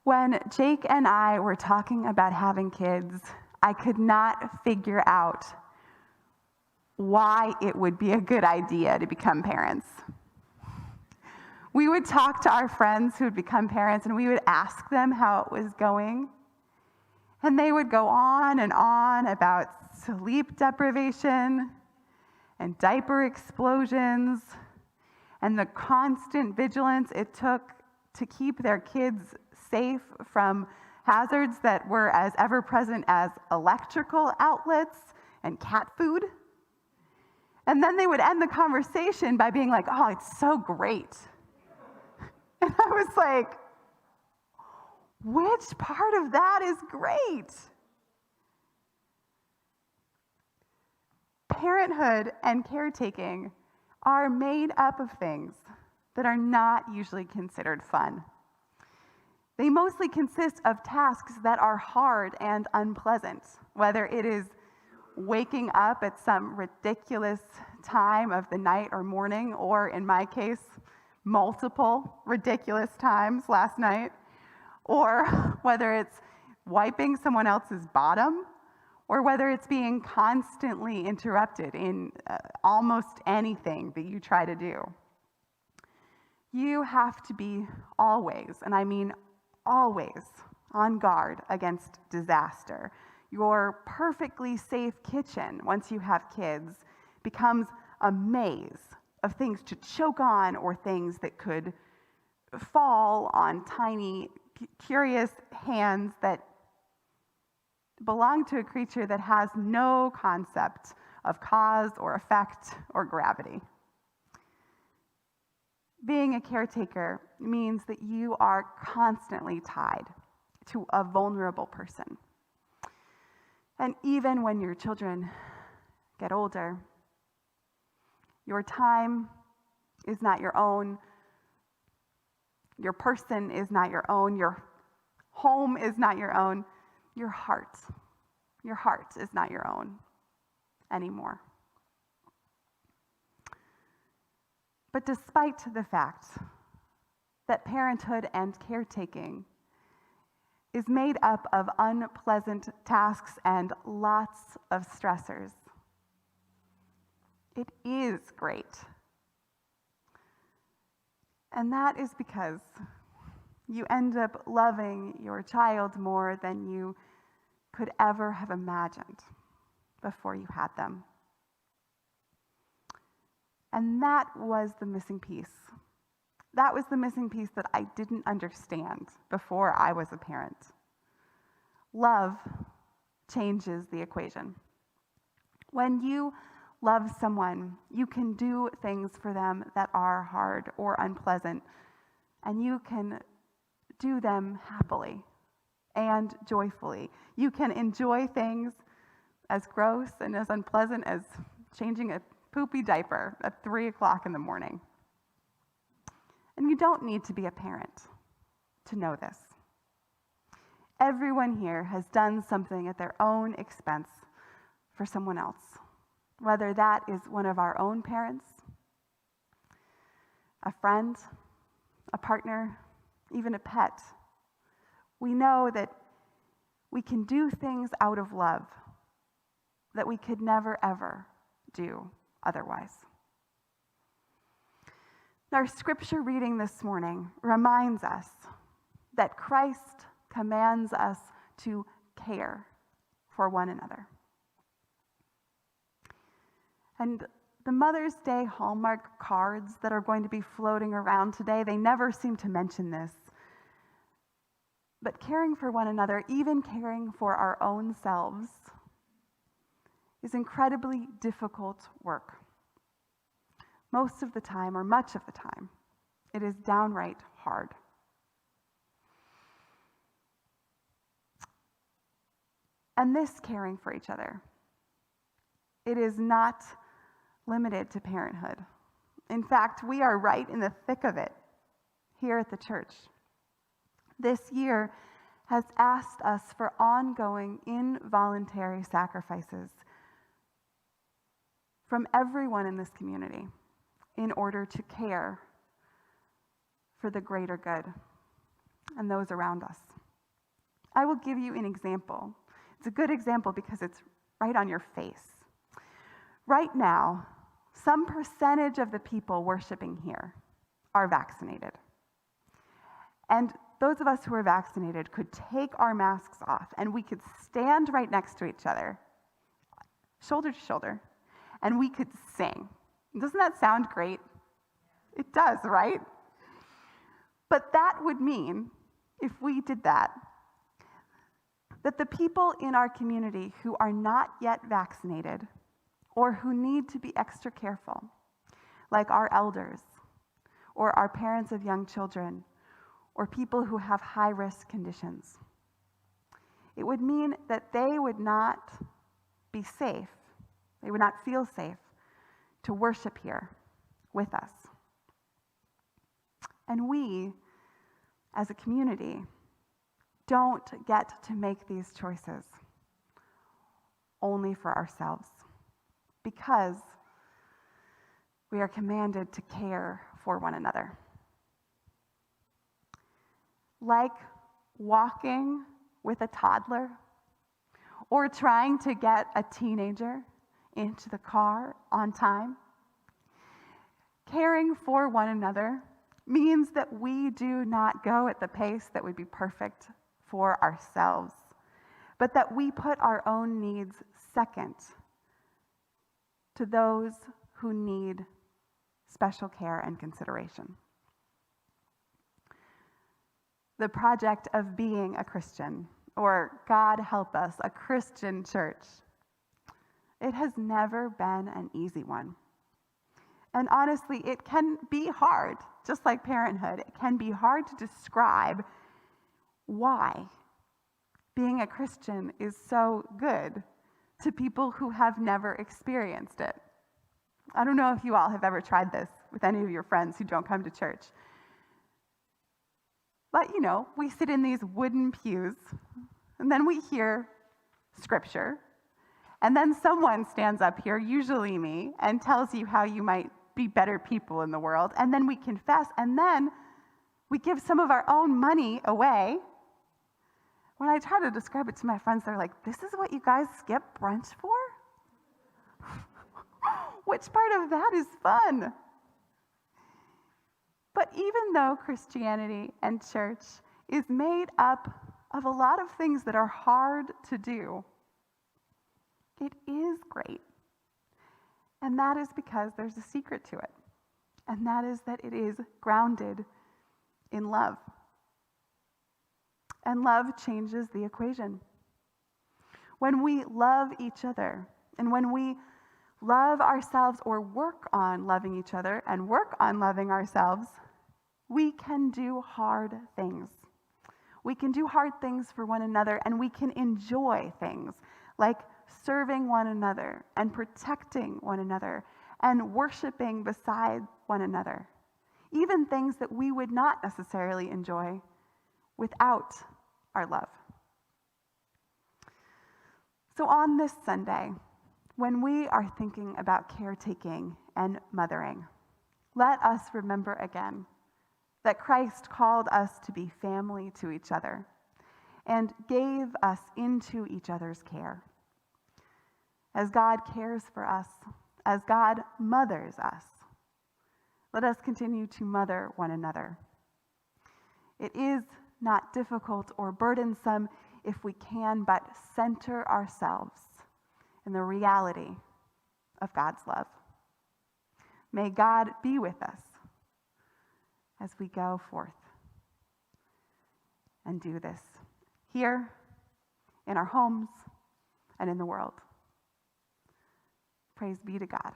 When Jake and I were talking about having kids, I could not figure out why it would be a good idea to become parents. We would talk to our friends who had become parents and we would ask them how it was going. And they would go on and on about sleep deprivation and diaper explosions and the constant vigilance it took to keep their kids safe from hazards that were as ever-present as electrical outlets and cat food. And then they would end the conversation by being like, "Oh, it's so great." And I was like, which part of that is great? Parenthood and caretaking are made up of things that are not usually considered fun. They mostly consist of tasks that are hard and unpleasant, whether it is waking up at some ridiculous time of the night or morning, or in my case, multiple ridiculous times last night, or whether it's wiping someone else's bottom, or whether it's being constantly interrupted in almost anything that you try to do. You have to be always, and I mean always, on guard against disaster. Your perfectly safe kitchen, once you have kids, becomes a maze of things to choke on or things that could fall on tiny, curious hands that belong to a creature that has no concept of cause or effect or gravity. Being a caretaker means that you are constantly tied to a vulnerable person. And even when your children get older, your time is not your own, your person is not your own, your home is not your own, your heart is not your own anymore. But despite the fact that parenthood and caretaking is made up of unpleasant tasks and lots of stressors, it is great. And that is because you end up loving your child more than you could ever have imagined before you had them. And that was the missing piece. That was the missing piece that I didn't understand before I was a parent. Love changes the equation. When you love someone, you can do things for them that are hard or unpleasant, and you can do them happily and joyfully. You can enjoy things as gross and as unpleasant as changing a poopy diaper at 3 o'clock in the morning. And you don't need to be a parent to know this. Everyone here has done something at their own expense for someone else, whether that is one of our own parents, a friend, a partner, even a pet. We know that we can do things out of love that we could never, ever do otherwise. Our scripture reading this morning reminds us that Christ commands us to care for one another. And the Mother's Day Hallmark cards that are going to be floating around today, they never seem to mention this. But caring for one another, even caring for our own selves, is incredibly difficult work. Most of the time, or much of the time, it is downright hard. And this caring for each other, it is not limited to parenthood. In fact, we are right in the thick of it here at the church. This year has asked us for ongoing involuntary sacrifices from everyone in this community in order to care for the greater good. and those around us. I will give you an example. It's a good example because it's right on your face. Right now, some percentage of the people worshiping here are vaccinated. And those of us who are vaccinated could take our masks off and we could stand right next to each other, shoulder to shoulder, and we could sing. Doesn't that sound great? It does, right? But that would mean, if we did that the people in our community who are not yet vaccinated or who need to be extra careful, like our elders or our parents of young children or people who have high-risk conditions, it would mean that they would not be safe, they would not feel safe to worship here with us. And we, as a community, don't get to make these choices only for ourselves, because we are commanded to care for one another. Like walking with a toddler or trying to get a teenager into the car on time, caring for one another means that we do not go at the pace that would be perfect for ourselves, but that we put our own needs second to those who need special care and consideration. The project of being a Christian, or God help us, a Christian church, it has never been an easy one. And honestly, it can be hard, just like parenthood. It can be hard to describe why being a Christian is so good to people who have never experienced it. I don't know if you all have ever tried this with any of your friends who don't come to church. But, we sit in these wooden pews, and then we hear scripture, and then someone stands up here, usually me, and tells you how you might be better people in the world, and then we confess, and then we give some of our own money away. When I try to describe it to my friends, they're like, "This is what you guys skip brunch for?" Which part of that is fun? But even though Christianity and church is made up of a lot of things that are hard to do, it is great. And that is because there's a secret to it. And that is that it is grounded in love. And love changes the equation. When we love each other, and when we love ourselves or work on loving each other and work on loving ourselves, we can do hard things. We can do hard things for one another, and we can enjoy things like serving one another and protecting one another and worshiping beside one another. Even things that we would not necessarily enjoy without our love. So on this Sunday, when we are thinking about caretaking and mothering, let us remember again that Christ called us to be family to each other and gave us into each other's care. As God cares for us, as God mothers us, let us continue to mother one another. It is not difficult or burdensome if we can but center ourselves in the reality of God's love. May God be with us as we go forth and do this here, in our homes, and in the world. Praise be to God.